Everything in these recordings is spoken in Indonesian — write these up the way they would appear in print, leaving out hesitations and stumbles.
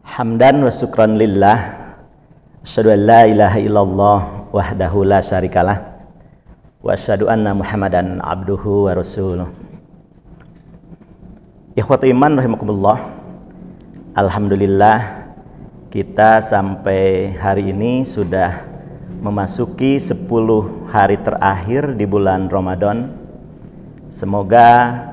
Hamdan wa syukran lillah, asyhadu an la ilaha illallah wahdahu la syarikalah, wa asyhadu anna Muhammadan abduhu wa rasuluh. Ikhwatu iman rahimakumullah, alhamdulillah kita sampai hari ini sudah memasuki 10 hari terakhir di bulan Ramadan. Semoga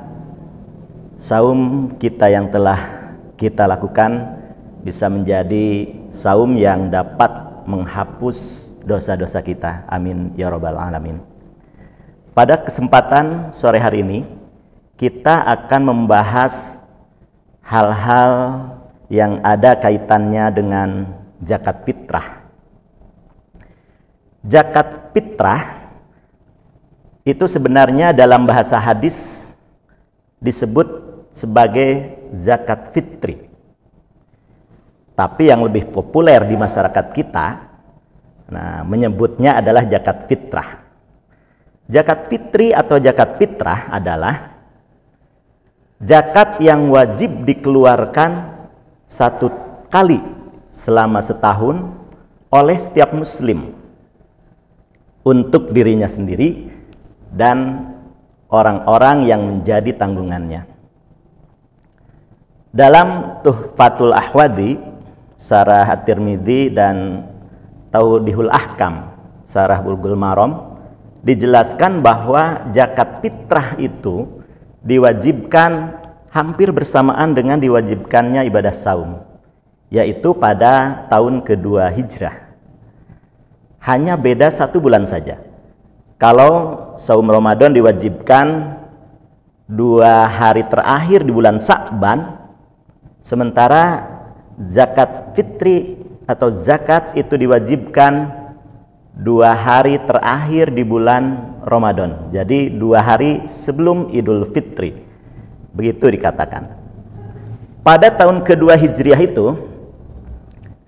saum kita yang telah kita lakukan bisa menjadi saum yang dapat menghapus dosa-dosa kita. Amin ya rabbal alamin. Pada kesempatan sore hari ini kita akan membahas hal-hal yang ada kaitannya dengan zakat fitrah. Zakat fitrah itu sebenarnya dalam bahasa hadis disebut sebagai zakat fitri. Tapi yang lebih populer di masyarakat kita, menyebutnya adalah zakat fitrah. Zakat fitri atau zakat fitrah adalah zakat yang wajib dikeluarkan satu kali selama setahun oleh setiap muslim untuk dirinya sendiri dan orang-orang yang menjadi tanggungannya. Dalam Tuhfatul Ahwadi Syarah At-Tirmidzi dan Tawdihul Ahkam Syarah Bulughul Maram dijelaskan bahwa zakat fitrah itu diwajibkan hampir bersamaan dengan diwajibkannya ibadah saum, yaitu pada tahun kedua Hijrah. Hanya beda 1 bulan saja. Kalau saum Ramadan diwajibkan 2 hari terakhir di bulan Sa'ban, sementara zakat fitri atau zakat itu diwajibkan 2 hari terakhir di bulan Ramadan. Jadi 2 hari sebelum Idul Fitri. Begitu dikatakan. Pada tahun kedua Hijriah itu,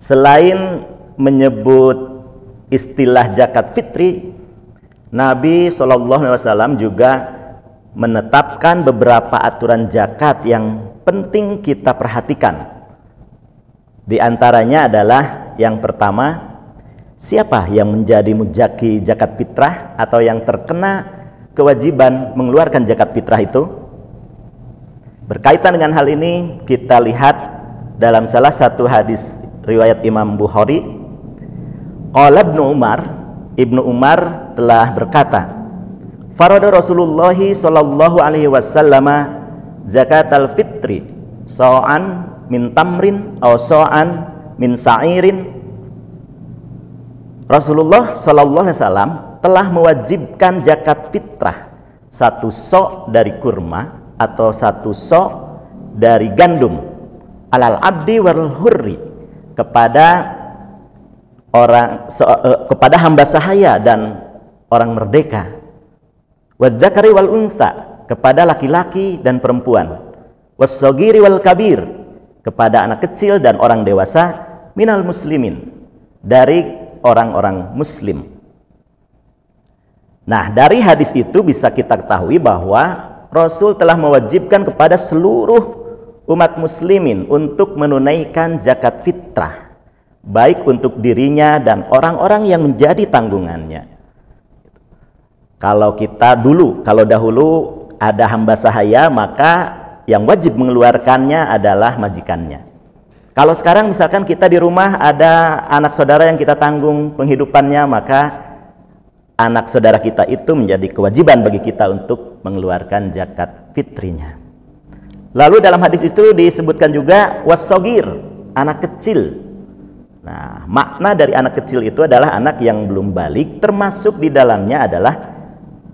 selain menyebut istilah zakat fitri, Nabi SAW juga menetapkan beberapa aturan zakat yang penting kita perhatikan. Di antaranya adalah yang pertama, siapa yang menjadi muzaki zakat fitrah atau yang terkena kewajiban mengeluarkan zakat fitrah itu? Berkaitan dengan hal ini, kita lihat dalam salah satu hadis riwayat Imam Bukhari. Qala Ibnu Umar telah berkata, farada Rasulullah sallallahu alaihi wasallam zakatal fitri sa'an min tamrin aw sa'an min sa'irin. Rasulullah sallallahu alaihi wasallam telah mewajibkan zakat fitrah 1 sok dari kurma atau 1 sok dari gandum alal abdi wal hurri, kepada kepada hamba sahaya dan orang merdeka, wadzakari wal unsa, kepada laki-laki dan perempuan, wassagiri wal kabir, kepada anak kecil dan orang dewasa, minal muslimin, dari orang-orang muslim. Nah, dari hadis itu bisa kita ketahui bahwa Rasul telah mewajibkan kepada seluruh umat muslimin untuk menunaikan zakat fitrah, baik untuk dirinya dan orang-orang yang menjadi tanggungannya. Kalau dahulu ada hamba sahaya, maka yang wajib mengeluarkannya adalah majikannya. Kalau sekarang misalkan kita di rumah ada anak saudara yang kita tanggung penghidupannya, maka anak saudara kita itu menjadi kewajiban bagi kita untuk mengeluarkan zakat fitrinya. Lalu dalam hadis itu disebutkan juga wassogir, anak kecil. Nah, makna dari anak kecil itu adalah anak yang belum balik, termasuk di dalamnya adalah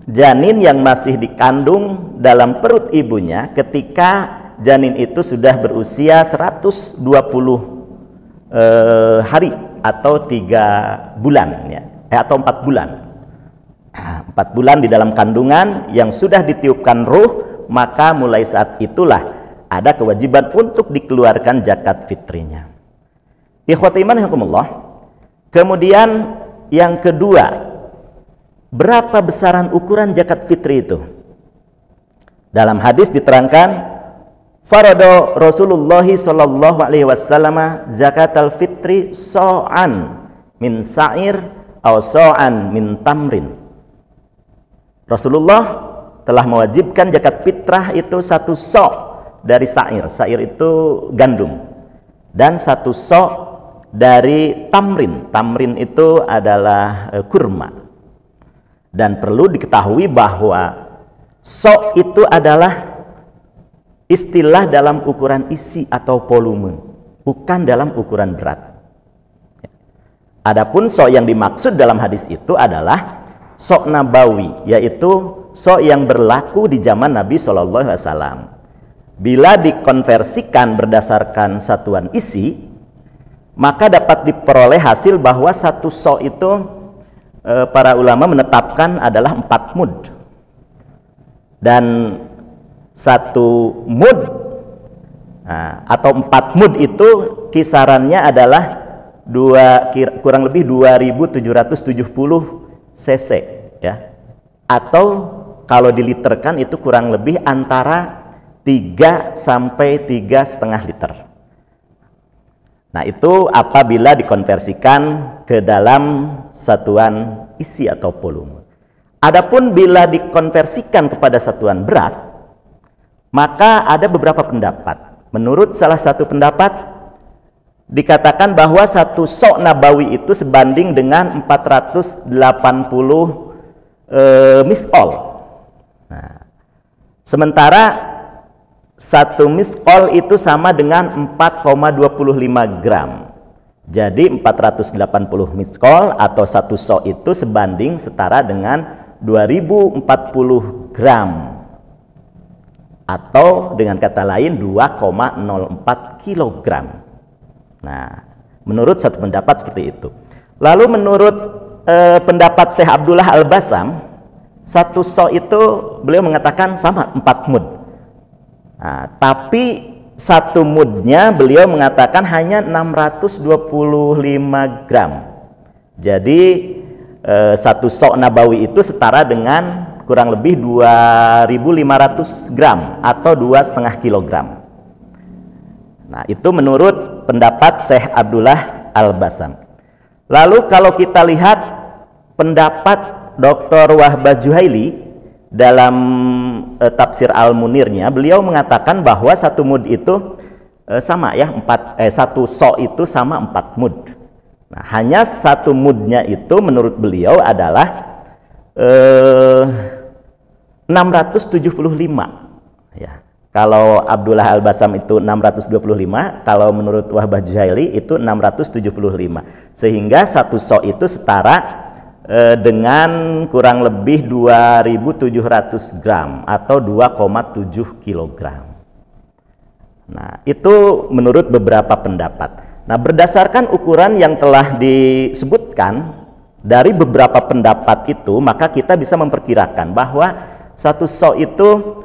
janin yang masih dikandung dalam perut ibunya ketika janin itu sudah berusia 120 hari atau 3 bulan ya, atau 4 bulan. 4 bulan di dalam kandungan yang sudah ditiupkan ruh, maka mulai saat itulah ada kewajiban untuk dikeluarkan zakat fitrinya. Ikhwati iman rahimakumullah. Kemudian yang kedua, berapa besaran ukuran zakat fitri itu? Dalam hadis diterangkan farada Rasulullah sallallahu alaihi wasallam zakatal fitri sa'an min sa'ir atau sa'an min tamrin. Rasulullah telah mewajibkan zakat fitrah itu 1 sa' dari sa'ir. Sa'ir itu gandum. Dan 1 sa' dari tamrin. Tamrin itu adalah kurma. Dan perlu diketahui bahwa sa' itu adalah istilah dalam ukuran isi atau volume, bukan dalam ukuran berat. Adapun sa' yang dimaksud dalam hadis itu adalah sa' nabawi, yaitu sa' yang berlaku di zaman Nabi SAW. Bila dikonversikan berdasarkan satuan isi, maka dapat diperoleh hasil bahwa 1 sa' itu para ulama menetapkan adalah 4 mud. Dan 1 mud atau 4 mud itu kisarannya adalah kurang lebih 2770 cc ya. Atau kalau diliterkan itu kurang lebih antara 3 sampai 3,5 liter. Nah, itu apabila dikonversikan ke dalam satuan isi atau volume. Adapun bila dikonversikan kepada satuan berat, maka ada beberapa pendapat. Menurut salah satu pendapat, dikatakan bahwa 1 sa' nabawi itu sebanding dengan 480 misqol. Nah, sementara 1 misqol itu sama dengan 4,25 gram. Jadi 480 misqol atau 1 sa' itu sebanding setara dengan 2040 gram. Atau dengan kata lain 2,04 kilogram. Nah, menurut satu pendapat seperti itu. Lalu menurut pendapat Syekh Abdullah Al-Basam, 1 sa' itu beliau mengatakan sama 4 mud. Nah, tapi 1 mudnya beliau mengatakan hanya 625 gram. Jadi 1 sa' nabawi itu setara dengan kurang lebih 2.500 gram atau 2,5 kilogram. Nah, itu menurut pendapat Syekh Abdullah Al-Basam. Lalu kalau kita lihat pendapat Dr. Wahbah Juhaili dalam tafsir Al-Munirnya, beliau mengatakan bahwa 1 mud itu sama ya, 1 sa' itu sama 4 mud. Nah, hanya 1 mudnya itu menurut beliau adalah 675 ya. Kalau Abdullah Al-Basam itu 625, kalau menurut Wahbah Juhaili itu 675. Sehingga 1 sa' itu setara dengan kurang lebih 2.700 gram atau 2,7 kilogram. Nah, itu menurut beberapa pendapat. Nah, berdasarkan ukuran yang telah disebutkan dari beberapa pendapat itu, maka kita bisa memperkirakan bahwa 1 sa' itu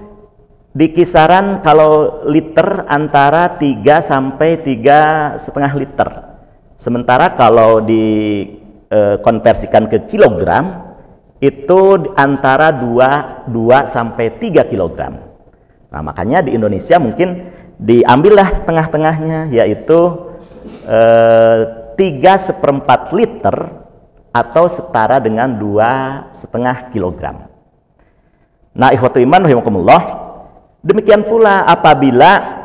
di kisaran kalau liter antara 3 sampai 3,5 liter. Sementara kalau dikonversikan ke kilogram itu antara 2 sampai 3 kilogram. Nah, makanya di Indonesia mungkin diambillah tengah-tengahnya, yaitu 3/4 liter atau setara dengan 2,5 kilogram. Nah, ikhwatu iman rahimakumullah, demikian pula apabila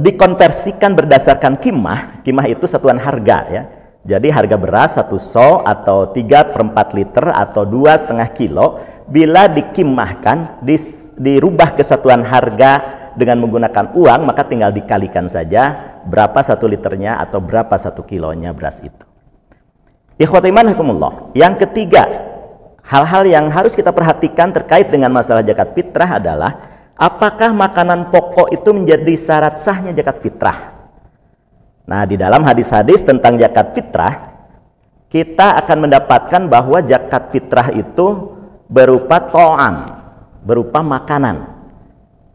dikonversikan berdasarkan kimah. Kimah itu satuan harga ya. Jadi harga beras 1 sa' atau 3/4 liter atau 2,5 kilo, bila dikimahkan, dirubah ke satuan harga dengan menggunakan uang, maka tinggal dikalikan saja berapa 1 liternya atau berapa 1 kilonya beras itu. Ikhwatu iman rahimakumullah, yang ketiga, hal-hal yang harus kita perhatikan terkait dengan masalah zakat fitrah adalah apakah makanan pokok itu menjadi syarat sahnya zakat fitrah. Nah, di dalam hadis-hadis tentang zakat fitrah, kita akan mendapatkan bahwa zakat fitrah itu berupa ta'am, berupa makanan.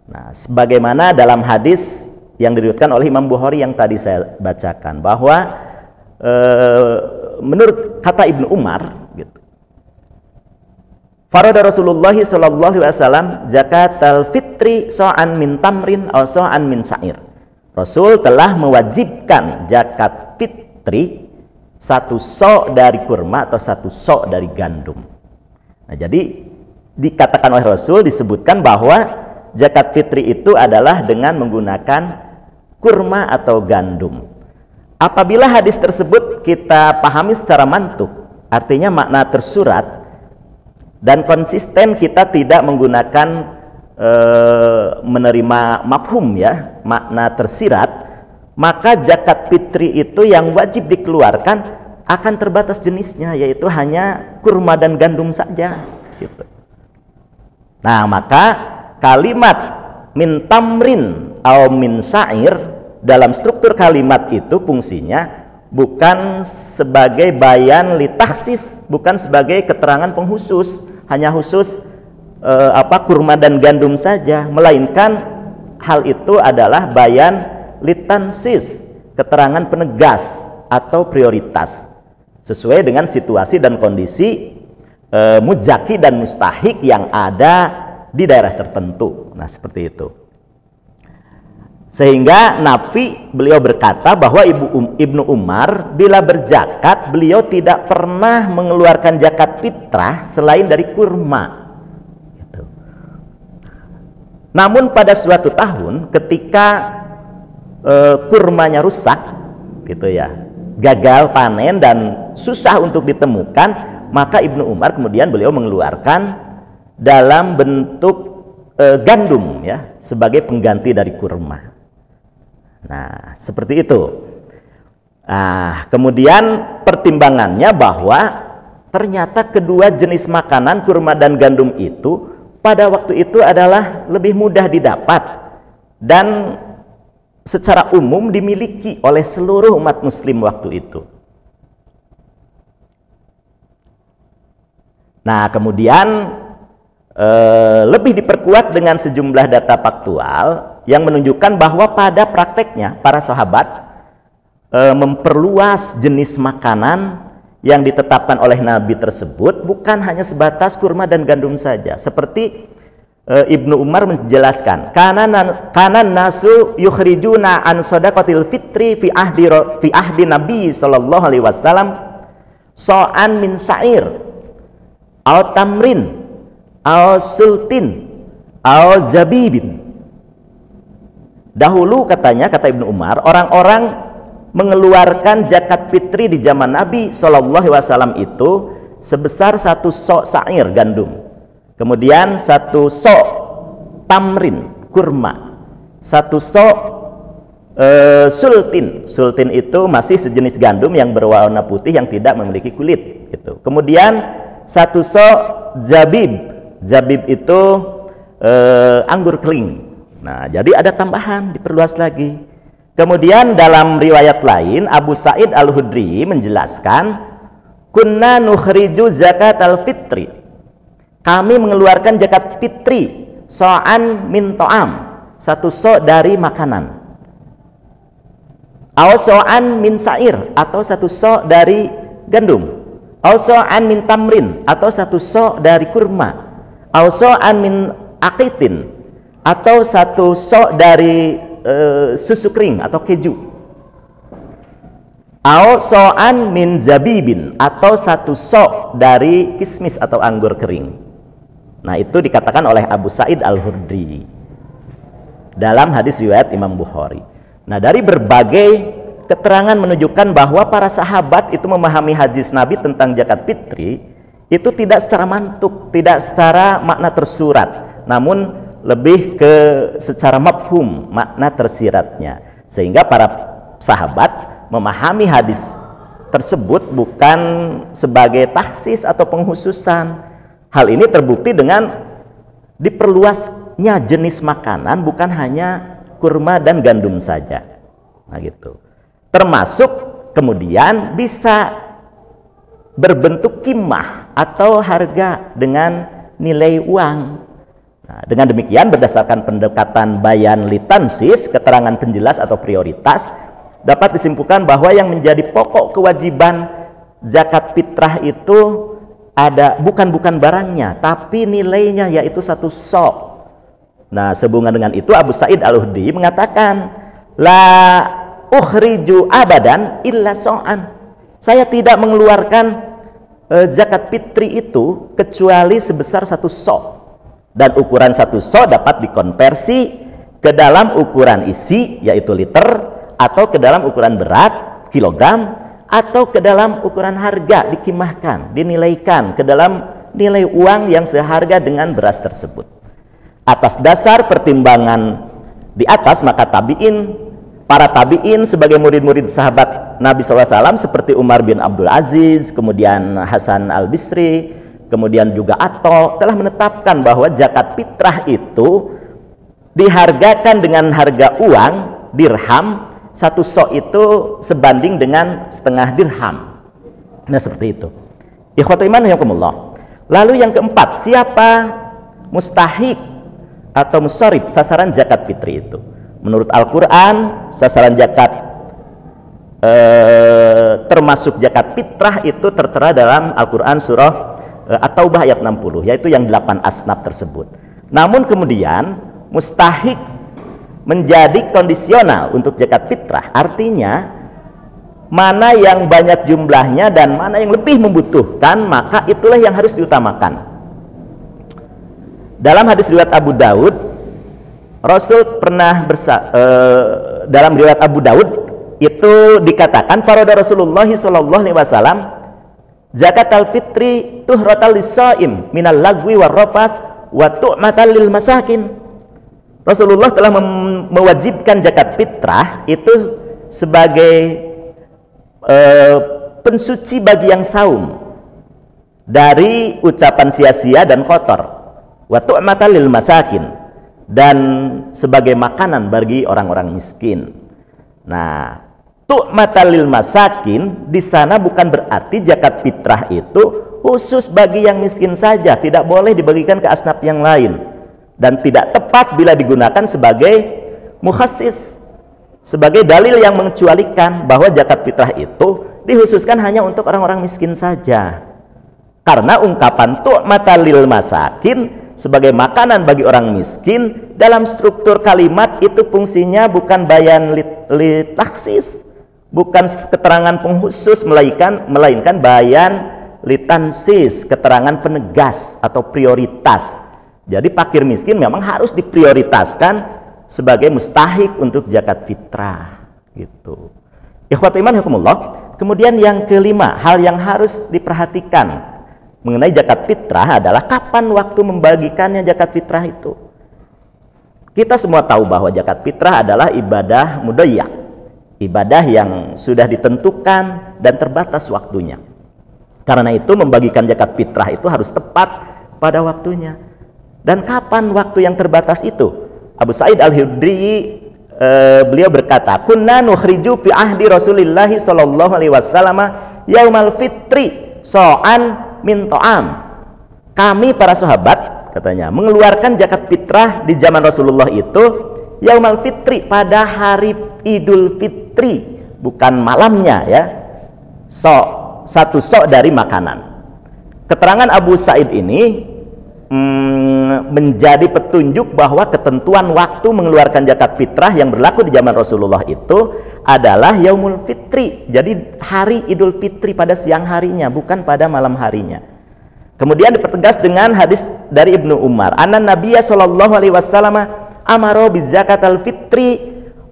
Nah, sebagaimana dalam hadis yang diriwayatkan oleh Imam Bukhari yang tadi saya bacakan, bahwa menurut kata Ibnu Umar gitu, Farada Rasulullah sallallahu alaihi wasallam zakatal fitri so'an min tamrin atau so'an min sa'ir. Rasul telah mewajibkan zakat fitri satu so' dari kurma atau satu so' dari gandum. Nah, jadi dikatakan oleh Rasul, disebutkan bahwa zakat fitri itu adalah dengan menggunakan kurma atau gandum. Apabila hadis tersebut kita pahami secara mantuk, artinya makna tersurat dan konsisten, kita tidak menggunakan menerima mafhum ya, makna tersirat, maka zakat fitri itu yang wajib dikeluarkan akan terbatas jenisnya, yaitu hanya kurma dan gandum saja gitu. Nah, maka kalimat min tamrin atau min sa'ir dalam struktur kalimat itu fungsinya bukan sebagai bayan li takhsis, bukan sebagai keterangan penghusus, hanya khusus kurma dan gandum saja, melainkan hal itu adalah bayan li tansis, keterangan penegas atau prioritas sesuai dengan situasi dan kondisi mujaki dan mustahik yang ada di daerah tertentu. Nah, seperti itu. Sehingga Nafi beliau berkata bahwa Ibnu Umar bila berzakat beliau tidak pernah mengeluarkan zakat fitrah selain dari kurma gitu. Namun pada suatu tahun ketika kurmanya rusak gitu ya, gagal panen dan susah untuk ditemukan, maka Ibnu Umar kemudian beliau mengeluarkan dalam bentuk gandum ya, sebagai pengganti dari kurma. Nah, seperti itu. Nah, kemudian pertimbangannya bahwa ternyata kedua jenis makanan kurma dan gandum itu pada waktu itu adalah lebih mudah didapat dan secara umum dimiliki oleh seluruh umat muslim waktu itu. Nah, kemudian lebih diperkuat dengan sejumlah data faktual yang menunjukkan bahwa pada prakteknya para sahabat memperluas jenis makanan yang ditetapkan oleh Nabi tersebut bukan hanya sebatas kurma dan gandum saja. Seperti Ibnu Umar menjelaskan, kana nasu yukhrijuna an shadaqatil fitri fi ahdi Nabi sallallahu alaihi wasallam so'an min sa'ir au tamrin au sultin au zabibin. Dahulu katanya, kata Ibnu Umar, orang-orang mengeluarkan zakat fitri di zaman Nabi Shallallahu Alaihi Wasallam itu sebesar satu sok sa'ir gandum, kemudian satu sok tamrin kurma, satu sok sultin. Sultin itu masih sejenis gandum yang berwarna putih yang tidak memiliki kulit gitu. Kemudian satu sok zabib. Zabib itu anggur kering. Nah, jadi ada tambahan, diperluas lagi. Kemudian dalam riwayat lain Abu Sa'id Al-Hudri menjelaskan, kunna nukhriju zakat al-fitri, kami mengeluarkan zakat fitri so'an min to'am, satu so' dari makanan, au so'an min sa'ir, atau satu so' dari gandum, au so'an min tamrin, atau satu so' dari kurma, au so'an min aqitin, atau satu sok dari susu kering atau keju, au so'an min zabibin, atau satu sok dari kismis atau anggur kering. Nah, itu dikatakan oleh Abu Sa'id Al-Hudri dalam hadis riwayat Imam Bukhari. Nah, dari berbagai keterangan menunjukkan bahwa para sahabat itu memahami hadis Nabi tentang zakat fitri itu tidak secara mantuk, tidak secara makna tersurat, namun lebih ke secara mafhum, makna tersiratnya, sehingga para sahabat memahami hadis tersebut bukan sebagai takhsis atau penghususan. Hal ini terbukti dengan diperluasnya jenis makanan, bukan hanya kurma dan gandum saja. Nah, gitu. Termasuk kemudian bisa berbentuk kimah atau harga dengan nilai uang. Nah, dengan demikian berdasarkan pendekatan bayan litansis, keterangan penjelas atau prioritas, dapat disimpulkan bahwa yang menjadi pokok kewajiban zakat fitrah itu bukan barangnya, tapi nilainya, yaitu satu so'. Nah, sehubungan dengan itu Abu Sa'id Al-Khudri mengatakan, la ukhriju abadan illa so'an. Saya tidak mengeluarkan zakat fitri itu kecuali sebesar satu so'. Dan ukuran satu so' dapat dikonversi ke dalam ukuran isi, yaitu liter, atau ke dalam ukuran berat, kilogram, atau ke dalam ukuran harga, dikimahkan, dinilaikan ke dalam nilai uang yang seharga dengan beras tersebut. Atas dasar pertimbangan di atas, maka para tabi'in sebagai murid-murid sahabat Nabi SAW seperti Umar bin Abdul Aziz, kemudian Hasan Al-Bisri, kemudian juga Atta, telah menetapkan bahwa zakat fitrah itu dihargakan dengan harga uang dirham. Satu so' itu sebanding dengan setengah dirham. Nah, seperti itu. Ikhwatul iman rahimakumullah. Lalu yang keempat, siapa mustahik atau musharib sasaran zakat fitri itu? Menurut Al-Quran, sasaran zakat termasuk zakat fitrah itu tertera dalam Al-Quran surah At-Taubah ayat 60, yaitu yang 8 asnaf tersebut. Namun kemudian mustahik menjadi kondisional untuk zakat fitrah, artinya mana yang banyak jumlahnya dan mana yang lebih membutuhkan, maka itulah yang harus diutamakan. Dalam hadis riwayat Abu Daud, Rasul pernah dalam riwayat Abu Daud itu dikatakan, farada Rasulullah SAW zakat al-fitri tuhratal lis-shaim minal lagwi warrafas wa tu'matal lil masakin. Rasulullah telah mewajibkan zakat fitrah itu sebagai pensuci bagi yang saum dari ucapan sia-sia dan kotor, wa tu'matal lil masakin, dan sebagai makanan bagi orang-orang miskin. Nah, tu'matal lil masakin di sana bukan berarti zakat fitrah itu khusus bagi yang miskin saja, tidak boleh dibagikan ke asnaf yang lain. Dan tidak tepat bila digunakan sebagai mukhassis, sebagai dalil yang mengecualikan bahwa zakat fitrah itu dikhususkan hanya untuk orang-orang miskin saja. Karena ungkapan tu'matal lil masakin sebagai makanan bagi orang miskin dalam struktur kalimat itu fungsinya bukan bayan litaksis, bukan keterangan pengkhusus, melainkan bayan litansis, keterangan penegas atau prioritas. Jadi fakir miskin memang harus diprioritaskan sebagai mustahik untuk zakat fitrah, gitu. Ikhwatul iman rahimakumullah. Kemudian yang kelima, hal yang harus diperhatikan mengenai zakat fitrah adalah kapan waktu membagikannya zakat fitrah itu. Kita semua tahu bahwa zakat fitrah adalah ibadah mudayyak, ibadah yang sudah ditentukan dan terbatas waktunya. Karena itu membagikan zakat fitrah itu harus tepat pada waktunya. Dan kapan waktu yang terbatas itu? Abu Sa'id Al-Khudri beliau berkata, kunna nukhriju fi ahdi Rasulillah sallallahu alaihi wasallam yaumal fitri so'an min ta'am. Kami para sahabat, katanya, mengeluarkan zakat fitrah di zaman Rasulullah itu yaumal fitri, pada hari Idul Fitri, bukan malamnya ya. Satu so' dari makanan. Keterangan Abu Sa'id ini menjadi petunjuk bahwa ketentuan waktu mengeluarkan zakat fitrah yang berlaku di zaman Rasulullah itu adalah yaumul fitri, jadi hari Idul Fitri pada siang harinya, bukan pada malam harinya. Kemudian dipertegas dengan hadis dari Ibnu Umar, anna Nabiyya sallallahu alaihi wasallam amara bi zakatal fitri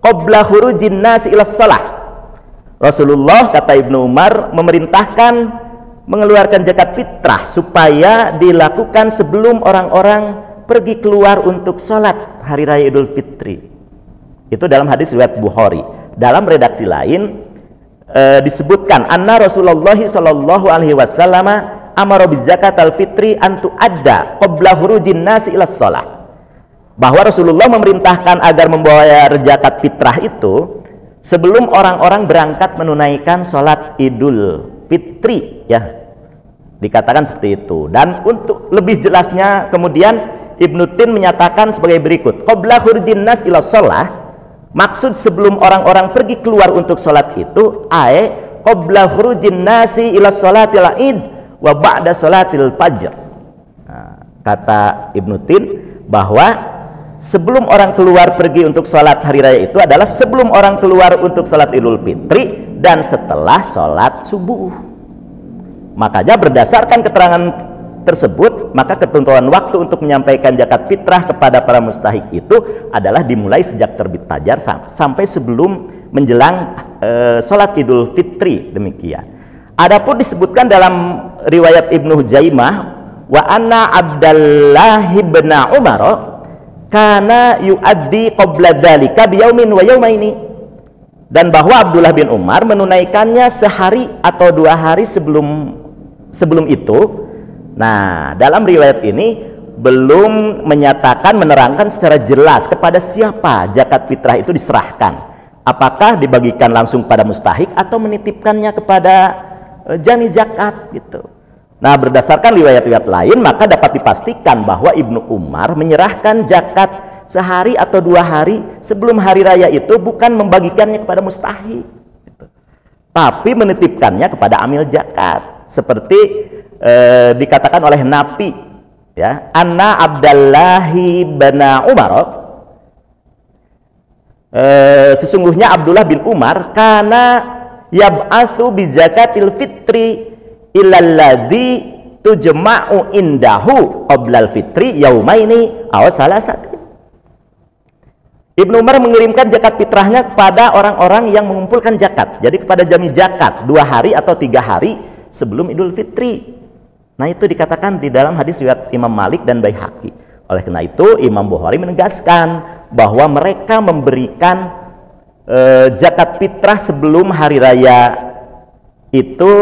qabla khurujin nas ila shalah. Rasulullah, kata Ibnu Umar, memerintahkan mengeluarkan zakat fitrah supaya dilakukan sebelum orang-orang pergi keluar untuk sholat hari raya Idul Fitri. Itu dalam hadis riwayat Bukhari. Dalam redaksi lain disebutkan anna Rasulullah sallallahu alaihi wasallam amara bi zakatal fitri an tu'adda qabla khurujin nasi ila shalah. Bahwa Rasulullah memerintahkan agar membayar zakat fitrah itu sebelum orang-orang berangkat menunaikan sholat Idul Fitri, ya, dikatakan seperti itu. Dan untuk lebih jelasnya kemudian Ibnu Tin menyatakan sebagai berikut, qabla khurujin nas ila shalah, maksud sebelum orang-orang pergi keluar untuk sholat itu qabla khurujin nasi ila sholatil id wa ba'da salatil fajr. Nah, kata Ibnu Tin bahwa sebelum orang keluar pergi untuk sholat hari raya itu adalah sebelum orang keluar untuk sholat Idul Fitri dan setelah sholat subuh. Makanya berdasarkan keterangan tersebut, maka ketentuan waktu untuk menyampaikan zakat fitrah kepada para mustahik itu adalah dimulai sejak terbit fajar sampai sebelum menjelang sholat Idul Fitri. Demikian. Adapun disebutkan dalam riwayat Ibnu Hujaimah, wa anna Abdullah bin Umar kana yuaddi qabla dzalika biyaumin wa yaumaini, dan bahwa Abdullah bin Umar menunaikannya sehari atau 2 hari sebelum itu. Nah, dalam riwayat ini belum menyatakan, menerangkan secara jelas kepada siapa zakat fitrah itu diserahkan. Apakah dibagikan langsung pada mustahik atau menitipkannya kepada jami zakat gitu. Nah, berdasarkan riwayat-riwayat lain maka dapat dipastikan bahwa Ibnu Umar menyerahkan zakat sehari atau 2 hari sebelum hari raya itu bukan membagikannya kepada mustahik gitu, tapi menitipkannya kepada amil zakat, seperti dikatakan oleh Nabi, ya, anna Abdullahi bin Umar, sesungguhnya Abdullah bin Umar kana yab'atsu bi zakatil fitri illalladzi tujma'u indahu qablal fitri yaumaini aw salasati. Ibnu Umar mengirimkan zakat fitrahnya kepada orang-orang yang mengumpulkan zakat, jadi kepada jami zakat 2 hari atau 3 hari sebelum Idul Fitri. Nah, itu dikatakan di dalam hadis riwayat Imam Malik dan Baihaqi. Oleh karena itu Imam Bukhari menegaskan bahwa mereka memberikan zakat fitrah sebelum hari raya itu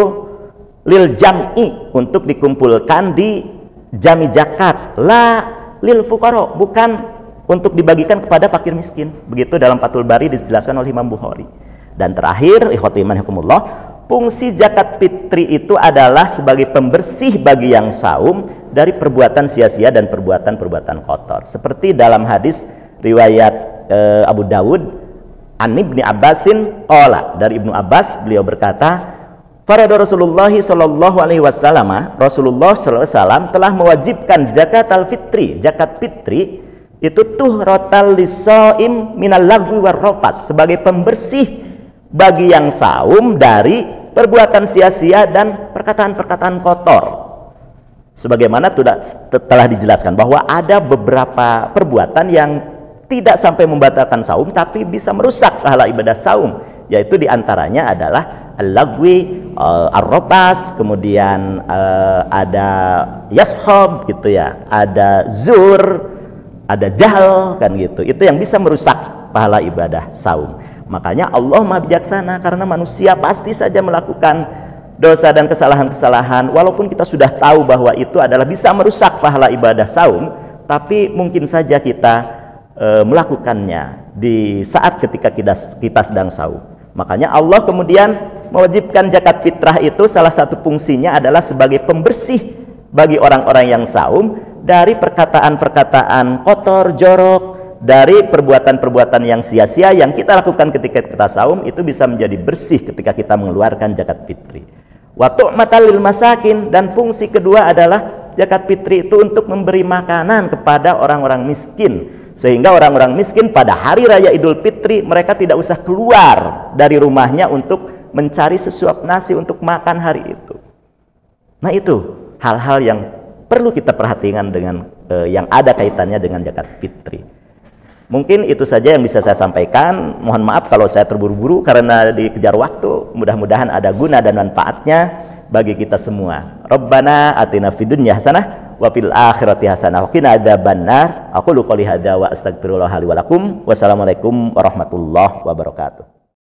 lil jam'i, untuk dikumpulkan di jami zakat, la lil fuqara, bukan untuk dibagikan kepada fakir miskin. Begitu dalam Fathul Bari dijelaskan oleh Imam Bukhari. Dan terakhir, ikhwati iman hukumullah, fungsi zakat fitri itu adalah sebagai pembersih bagi yang saum dari perbuatan sia-sia dan perbuatan-perbuatan kotor. Seperti dalam hadis riwayat Abu Dawud, an Ibni Abbasin qala, dari Ibnu Abbas beliau berkata, farada Rasulullah sallallahu alaihi wasallam, Rasulullah sallallahu alaihi wasallam telah mewajibkan zakat al-fitri, zakat fitri itu tuhratal lisaim minal lagwi war rafas, sebagai pembersih bagi yang saum dari perbuatan sia-sia dan perkataan-perkataan kotor. Sebagaimana telah dijelaskan bahwa ada beberapa perbuatan yang tidak sampai membatalkan saum tapi bisa merusak pahala ibadah saum, yaitu diantaranya adalah al-lagwi, ar-rafas, kemudian ada yashab gitu ya, ada zur, ada jahal kan gitu. Itu yang bisa merusak pahala ibadah saum. Makanya Allah Maha Bijaksana, karena manusia pasti saja melakukan dosa dan kesalahan-kesalahan, walaupun kita sudah tahu bahwa itu adalah bisa merusak pahala ibadah saum, tapi mungkin saja kita melakukannya di saat ketika kita sedang saum. Makanya Allah kemudian mewajibkan zakat fitrah itu, salah satu fungsinya adalah sebagai pembersih bagi orang-orang yang saum dari perkataan-perkataan kotor, jorok, dari perbuatan-perbuatan yang sia-sia yang kita lakukan ketika kita saum, itu bisa menjadi bersih ketika kita mengeluarkan zakat fitri. Wa tu'matal lil masakin, dan fungsi kedua adalah zakat fitri itu untuk memberi makanan kepada orang-orang miskin, sehingga orang-orang miskin pada hari raya Idul Fitri mereka tidak usah keluar dari rumahnya untuk mencari sesuap nasi untuk makan hari itu. Nah, itu hal-hal yang perlu kita perhatikan dengan yang ada kaitannya dengan zakat fitri. Mungkin itu saja yang bisa saya sampaikan. Mohon maaf kalau saya terburu-buru karena dikejar waktu. Mudah-mudahan ada guna dan manfaatnya bagi kita semua. Rabbana atina fid dunya hasanah wa fil akhirati hasanah wa qina adzabannar. Aqulu qouli hadza wa astaghfirullah li wa lakum. Wassalamualaikum warahmatullahi wabarakatuh.